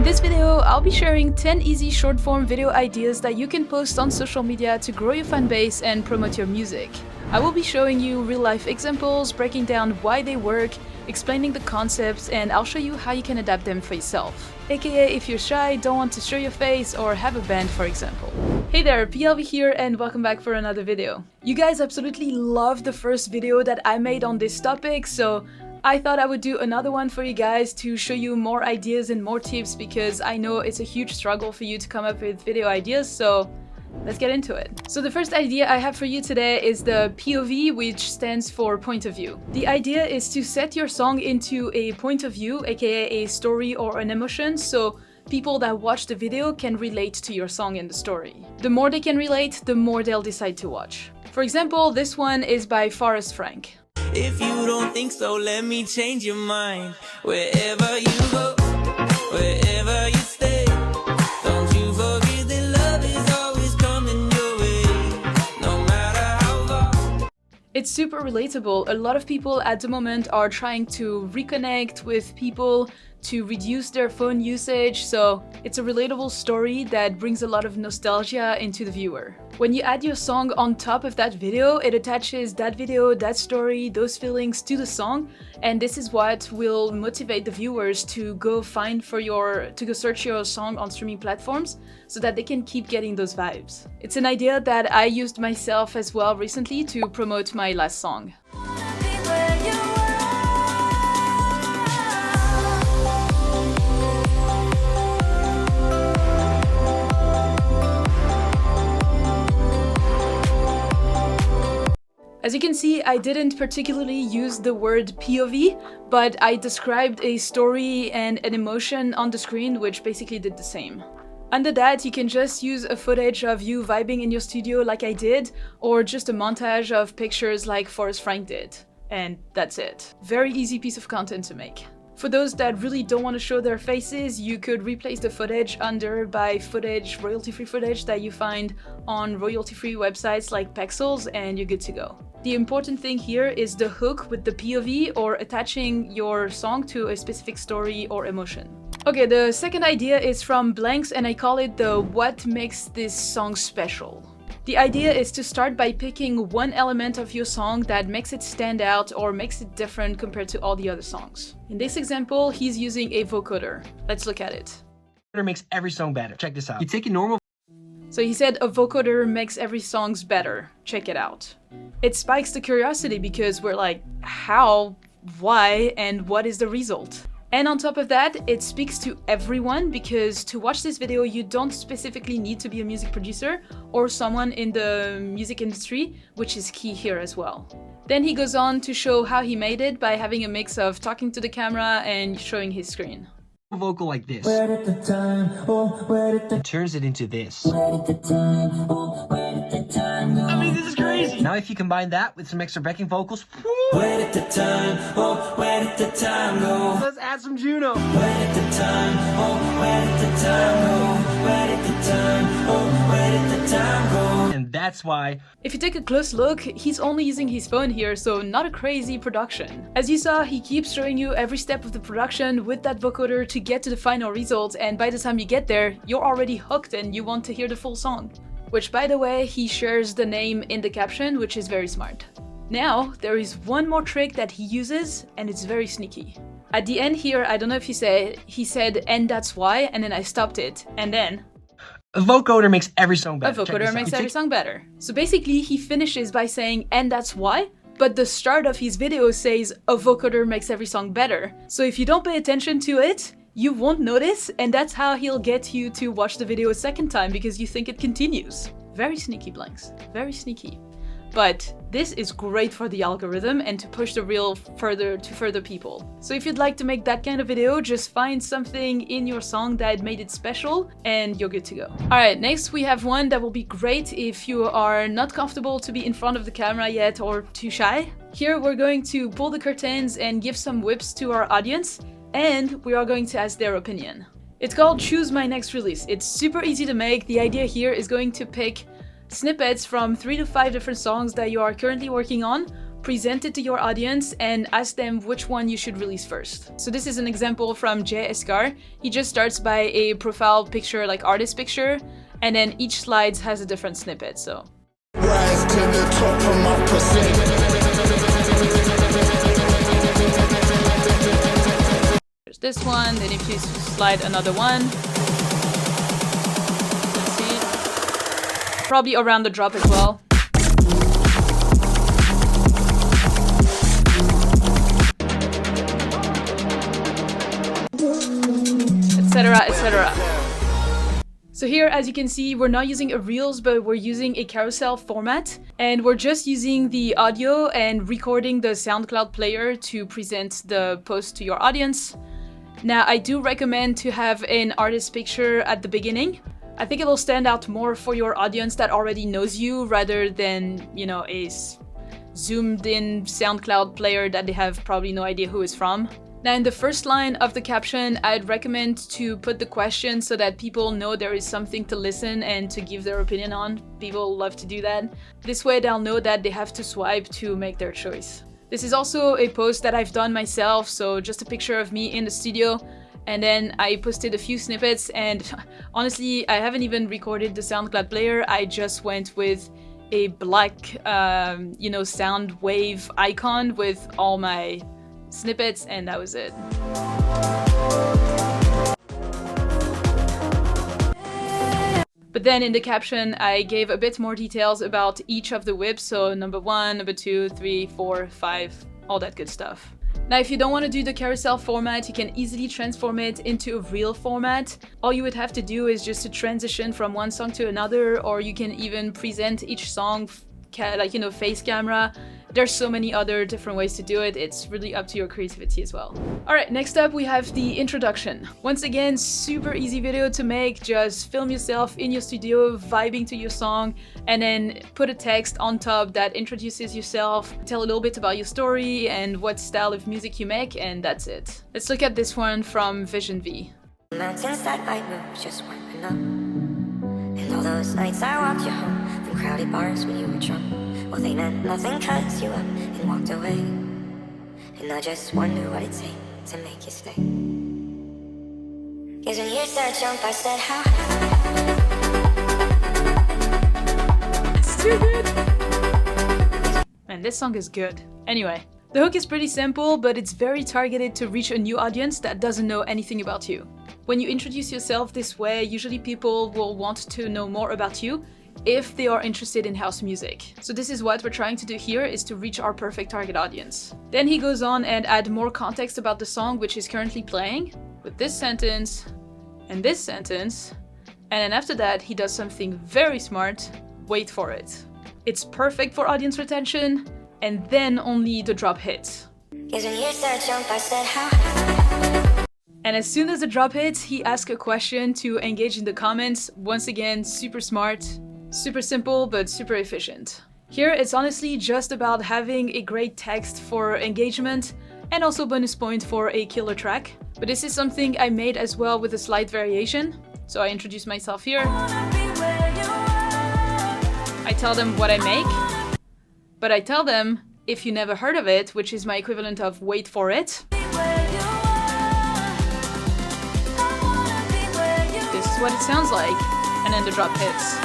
In this video, I'll be sharing 10 easy short-form video ideas that you can post on social media to grow your fan base and promote your music. I will be showing you real-life examples, breaking down why they work, explaining the concepts, and I'll show you how you can adapt them for yourself. AKA if you're shy, don't want to show your face, or have a band for example. Hey there, PLV here and welcome back for another video. You guys absolutely loved the first video that I made on this topic, so I thought I would do another one for you guys to show you more ideas and more tips because I know it's a huge struggle for you to come up with video ideas, so let's get into it. So the first idea I have for you today is the POV, which stands for point of view. The idea is to set your song into a point of view, aka a story or an emotion, so people that watch the video can relate to your song and the story. The more they can relate, the more they'll decide to watch. For example, this one is by Forrest Frank. If you don't think so, let me change your mind. Wherever you go, wherever you stay, don't you forget that love is always coming your way, no matter how far. It's super relatable. A lot of people at the moment are trying to reconnect with people, to reduce their phone usage, so it's a relatable story that brings a lot of nostalgia into the viewer. When you add your song on top of that video, it attaches that video, that story, those feelings to the song, and this is what will motivate the viewers to go search your song on streaming platforms so that they can keep getting those vibes. It's an idea that I used myself as well recently to promote my last song. As you can see, I didn't particularly use the word POV, but I described a story and an emotion on the screen, which basically did the same. Under that, you can just use a footage of you vibing in your studio like I did, or just a montage of pictures like Forrest Frank did. And that's it. Very easy piece of content to make. For those that really don't want to show their faces, you could replace the footage by footage, royalty-free footage that you find on royalty-free websites like Pexels, and you're good to go. The important thing here is the hook with the POV or attaching your song to a specific story or emotion. Okay, the second idea is from Blanks and I call it the what makes this song special. The idea is to start by picking one element of your song that makes it stand out or makes it different compared to all the other songs. In this example, he's using a vocoder. Let's look at it. Makes every song better. Check this out. You take a normal. So he said a vocoder makes every song better. Check it out. It spikes the curiosity because we're like, how, why, and what is the result? And on top of that, it speaks to everyone because to watch this video, you don't specifically need to be a music producer or someone in the music industry, which is key here as well. Then he goes on to show how he made it by having a mix of talking to the camera and showing his screen. Vocal like this. It turns it into this. I mean, this is crazy. Now if you combine that with some extra backing vocals, Where did the time, oh, where did the time go? let's add some Juno. Where did the time, oh, where did the time go? Where did the time, oh, where did the time go? And that's why. If you take a close look, he's only using his phone here, so not a crazy production. As you saw, he keeps showing you every step of the production with that vocoder to get to the final result, and by the time you get there, you're already hooked and you want to hear the full song. Which, by the way, he shares the name in the caption, which is very smart. Now, there is one more trick that he uses, and it's very sneaky. At the end here, I don't know if he said, and that's why, and then I stopped it, and then A vocoder makes every song better. a vocoder makes every song better. So basically, he finishes by saying, and that's why, but the start of his video says, a vocoder makes every song better. So if you don't pay attention to it, you won't notice, and that's how he'll get you to watch the video a second time because you think it continues. Very sneaky, Blanks. Very sneaky. But this is great for the algorithm and to push the reel further to further people. So if you'd like to make that kind of video, just find something in your song that made it special and you're good to go. Alright, next we have one that will be great if you are not comfortable to be in front of the camera yet or too shy. Here we're going to pull the curtains and give some whips to our audience, and we are going to ask their opinion. It's called Choose My Next Release. It's super easy to make. The idea here is going to pick snippets from 3 to 5 different songs that you are currently working on, present it to your audience, and ask them which one you should release first. So this is an example from Jay Escar. He just starts by a profile picture, like artist picture, and then each slide has a different snippet, so. Rise to the top of my pursuit. There's this one, then if you slide another one. Let's see. Probably around the drop as well. Etc, etc. So here, as you can see, we're not using a Reels, but we're using a carousel format. And we're just using the audio and recording the SoundCloud player to present the post to your audience. Now, I do recommend to have an artist picture at the beginning. I think it'll stand out more for your audience that already knows you rather than, you know, a zoomed in SoundCloud player that they have probably no idea who is from. Now, in the first line of the caption, I'd recommend to put the question so that people know there is something to listen and to give their opinion on. People love to do that. This way they'll know that they have to swipe to make their choice. This is also a post that I've done myself, so just a picture of me in the studio, and then I posted a few snippets, and honestly, I haven't even recorded the SoundCloud player. I just went with a black, you know, sound wave icon with all my snippets, and that was it. But then in the caption, I gave a bit more details about each of the whips, so number 1, number 2, 3, 4, 5, all that good stuff. Now, if you don't want to do the carousel format, you can easily transform it into a reel format. All you would have to do is just to transition from one song to another, or you can even present each song like, you know, face camera. There's so many other different ways to do it. It's really up to your creativity as well. All right, next up we have the introduction. Once again, super easy video to make. Just film yourself in your studio, vibing to your song, and then put a text on top that introduces yourself, tell a little bit about your story and what style of music you make, and that's it. Let's look at this one from Vision V. Mountains that I moved just weren't enough. And all those nights I walked you home from crowded bars when you were drunk. Well, they meant nothing cause you up and walked away. And I just wonder what it'd take to make you stay. Cause when you said jump, I said how. It's too good! Man, this song is good. Anyway, the hook is pretty simple, but it's very targeted to reach a new audience that doesn't know anything about you. When you introduce yourself this way, usually people will want to know more about you if they are interested in house music. So this is what we're trying to do here, is to reach our perfect target audience. Then he goes on and add more context about the song which is currently playing with this sentence and this sentence. And then after that, he does something very smart. Wait for it. It's perfect for audience retention, and then only the drop hits. Cause when you said jump, I said how. And as soon as the drop hits, he asks a question to engage in the comments. Once again, super smart. Super simple, but super efficient. Here, it's honestly just about having a great text for engagement and also bonus point for a killer track. But this is something I made as well with a slight variation. So I introduce myself here. I tell them what I make, but I tell them, if you never heard of it, which is my equivalent of wait for it. This is what it sounds like, and then the drop hits.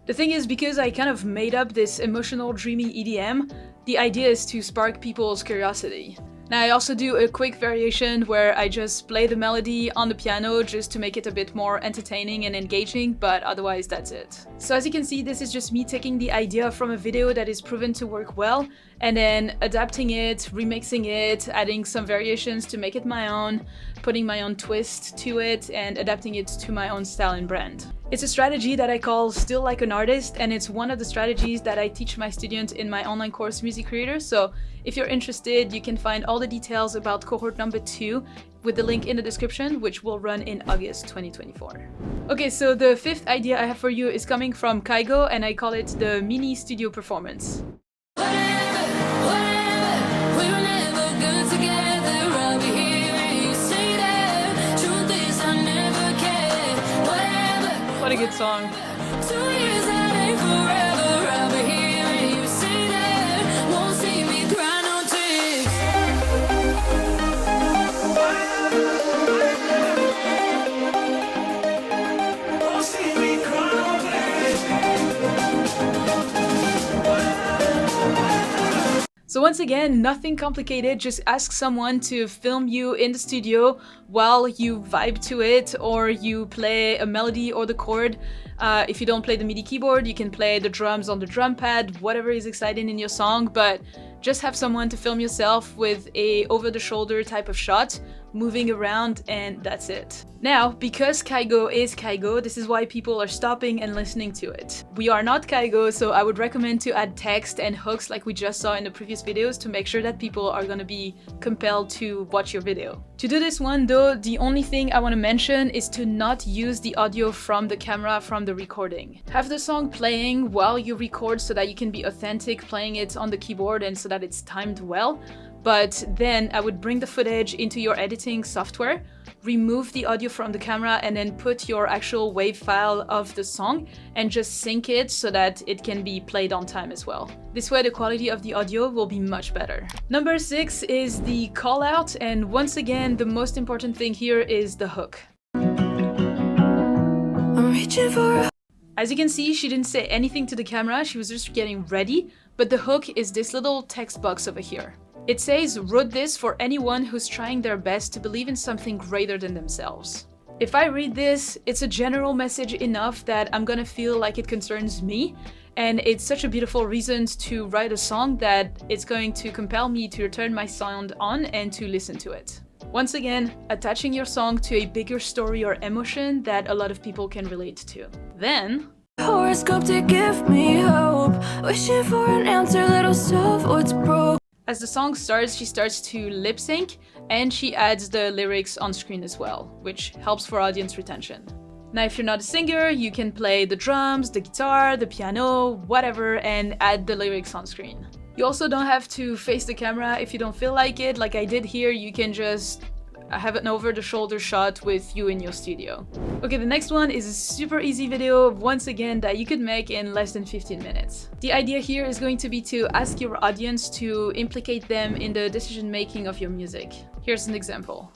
The thing is, because I kind of made up this emotional, dreamy EDM, the idea is to spark people's curiosity. Now, I also do a quick variation where I just play the melody on the piano just to make it a bit more entertaining and engaging, but otherwise that's it. So as you can see, this is just me taking the idea from a video that is proven to work well, and then adapting it, remixing it, adding some variations to make it my own, putting my own twist to it, and adapting it to my own style and brand. It's a strategy that I call Still Like an Artist, and it's one of the strategies that I teach my students in my online course Music Creator. So if you're interested, you can find all the details about cohort number 2 with the link in the description, which will run in August 2024. Okay, so the 5th idea I have for you is coming from Kaigo, and I call it the mini studio performance. What a good song. 2 years, that ain't forever. Once again, nothing complicated, just ask someone to film you in the studio while you vibe to it or you play a melody or the chord. If you don't play the MIDI keyboard, you can play the drums on the drum pad, whatever is exciting in your song, but just have someone to film yourself with a over-the-shoulder type of shot, moving around, and that's it. Now, because Kygo is Kygo, this is why people are stopping and listening to it. We are not Kygo, so I would recommend to add text and hooks like we just saw in the previous videos to make sure that people are gonna be compelled to watch your video. To do this one though, the only thing I want to mention is to not use the audio from the camera from the recording. Have the song playing while you record so that you can be authentic playing it on the keyboard and so that it's timed well. But then I would bring the footage into your editing software, remove the audio from the camera, and then put your actual WAV file of the song and just sync it so that it can be played on time as well. This way the quality of the audio will be much better. Number 6 is the call out, and once again the most important thing here is the hook. I'm reaching for. As you can see, she didn't say anything to the camera, she was just getting ready, but the hook is this little text box over here. It says, wrote this for anyone who's trying their best to believe in something greater than themselves. If I read this, it's a general message enough that I'm gonna feel like it concerns me, and it's such a beautiful reason to write a song that it's going to compel me to turn my sound on and to listen to it. Once again, attaching your song to a bigger story or emotion that a lot of people can relate to. Then, horoscope to give me hope, wishing for an answer that'll solve what's broke. As the song starts, she starts to lip sync and she adds the lyrics on screen as well, which helps for audience retention. Now, if you're not a singer, you can play the drums, the guitar, the piano, whatever, and add the lyrics on screen. You also don't have to face the camera if you don't feel like it. Like I did here, you can just have an over-the-shoulder shot with you in your studio. Okay, the next one is a super easy video, once again, that you could make in less than 15 minutes. The idea here is going to be to ask your audience to implicate them in the decision-making of your music. Here's an example.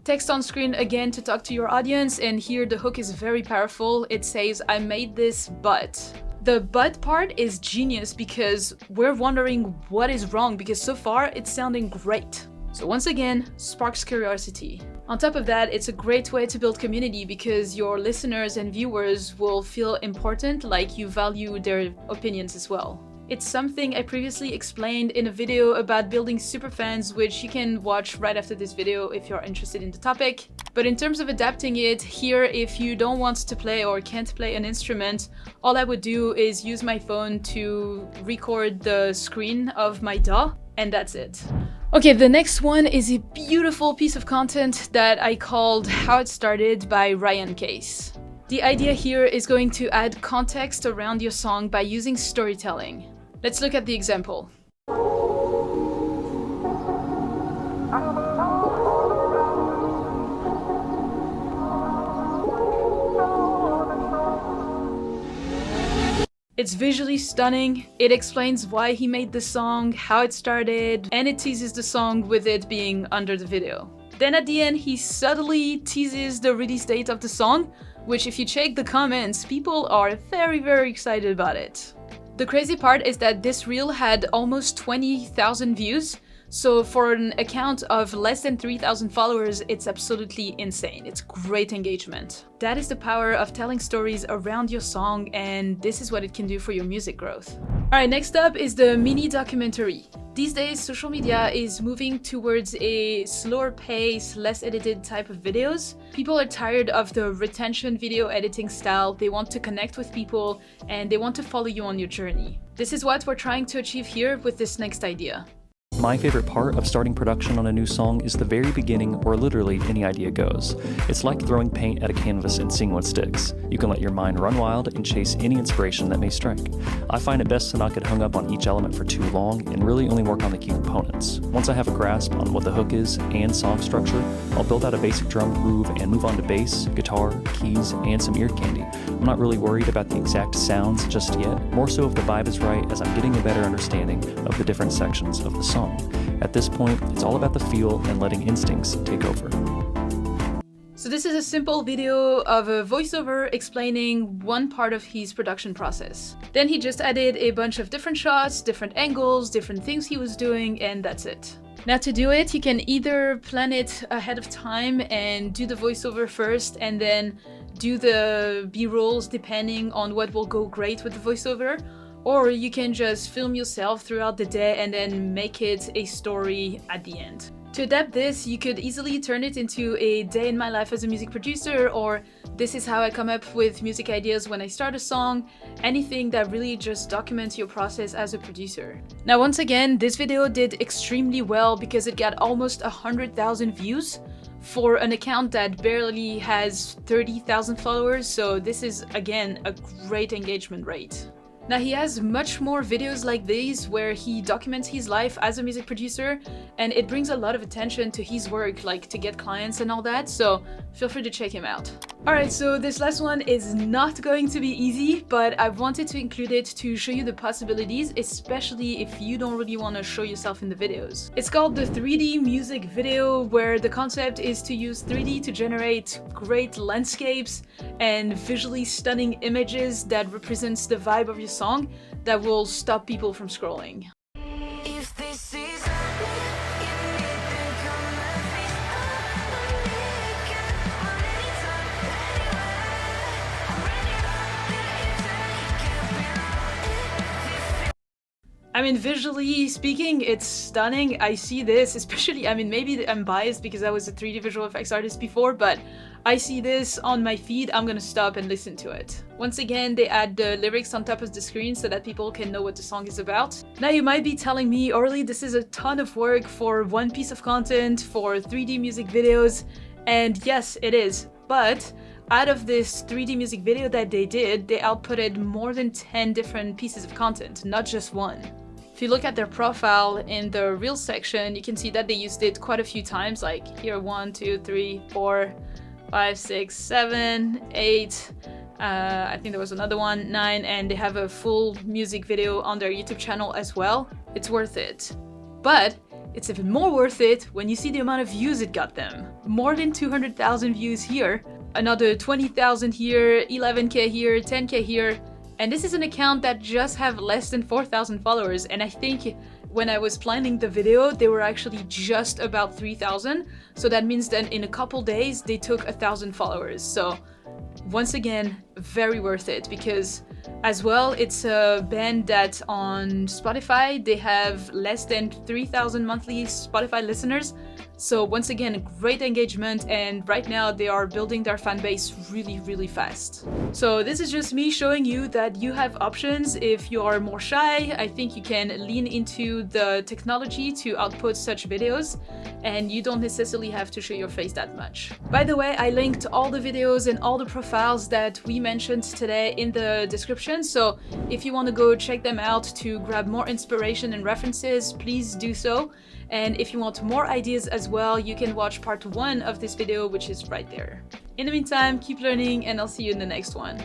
Text on screen again to talk to your audience, and here the hook is very powerful. It says, I made this, but. The but part is genius because we're wondering what is wrong, because so far it's sounding great. So once again, sparks curiosity. On top of that, it's a great way to build community because your listeners and viewers will feel important, like you value their opinions as well. It's something I previously explained in a video about building superfans, which you can watch right after this video if you're interested in the topic. But in terms of adapting it, here if you don't want to play or can't play an instrument, all I would do is use my phone to record the screen of my DAW, and that's it. Okay, the next one is a beautiful piece of content that I called How It Started by Ryan Case. The idea here is going to add context around your song by using storytelling. Let's look at the example. It's visually stunning, it explains why he made the song, how it started, and it teases the song with it being under the video. Then at the end, he subtly teases the release date of the song, which if you check the comments, people are very excited about it. The crazy part is that this reel had almost 20,000 views, so for an account of less than 3,000 followers, it's absolutely insane. It's great engagement. That is the power of telling stories around your song, and this is what it can do for your music growth. Alright, next up is the mini documentary. These days, social media is moving towards a slower pace, less edited type of videos. People are tired of the retention video editing style. They want to connect with people and they want to follow you on your journey. This is what we're trying to achieve here with this next idea. My favorite part of starting production on a new song is the very beginning where literally any idea goes. It's like throwing paint at a canvas and seeing what sticks. You can let your mind run wild and chase any inspiration that may strike. I find it best to not get hung up on each element for too long and really only work on the key components. Once I have a grasp on what the hook is and song structure, I'll build out a basic drum groove and move on to bass, guitar, keys, and some ear candy. I'm not really worried about the exact sounds just yet, more so if the vibe is right as I'm getting a better understanding of the different sections of the song. At this point, it's all about the feel and letting instincts take over. So this is a simple video of a voiceover explaining one part of his production process. Then he just added a bunch of different shots, different angles, different things he was doing, and that's it. Now to do it, you can either plan it ahead of time and do the voiceover first and then do the B-rolls depending on what will go great with the voiceover, or you can just film yourself throughout the day and then make it a story at the end. To adapt this, you could easily turn it into a day in my life as a music producer, or this is how I come up with music ideas when I start a song, anything that really just documents your process as a producer. Now once again, this video did extremely well because it got almost 100,000 views for an account that barely has 30,000 followers, so this is again a great engagement rate. Now he has much more videos like these where he documents his life as a music producer, and it brings a lot of attention to his work, like to get clients and all that, so feel free to check him out. Alright, so this last one is not going to be easy, but I wanted to include it to show you the possibilities, especially if you don't really want to show yourself in the videos. It's called the 3D music video, where the concept is to use 3D to generate great landscapes and visually stunning images that represents the vibe of your song that will stop people from scrolling. If this is happening, you need to come and face on anytime, anywhere. I'm ready to I mean, visually speaking, it's stunning. I see this, especially, I mean, maybe I'm biased because I was a 3D visual effects artist before, but I see this on my feed, I'm gonna stop and listen to it. Once again, they add the lyrics on top of the screen so that people can know what the song is about. Now you might be telling me, Orly, this is a ton of work for one piece of content, for 3D music videos, and yes, it is, but out of this 3D music video that they did, they outputted more than 10 different pieces of content, not just one. If you look at their profile in the Reels section, you can see that they used it quite a few times, like here 1, 2, 3, 4, 5, 6, 7, 8, I think there was another one, 9, and they have a full music video on their YouTube channel as well. It's worth it. But it's even more worth it when you see the amount of views it got them. More than 200,000 views here, another 20,000 here, 11k here, 10k here, and this is an account that just have less than 4,000 followers, and I think when I was planning the video, they were actually just about 3,000. So that means that in a couple days, they took 1,000 followers. So once again, very worth it, because as well, it's a band that on Spotify, they have less than 3,000 monthly Spotify listeners. So once again, great engagement, and right now they are building their fan base really fast. So this is just me showing you that you have options. If you are more shy, I think you can lean into the technology to output such videos, and you don't necessarily have to show your face that much. By the way, I linked all the videos and all the profiles that we mentioned today in the description, so if you want to go check them out to grab more inspiration and references, please do so. And if you want more ideas as well, you can watch part 1 of this video, which is right there. In the meantime, keep learning, and I'll see you in the next one.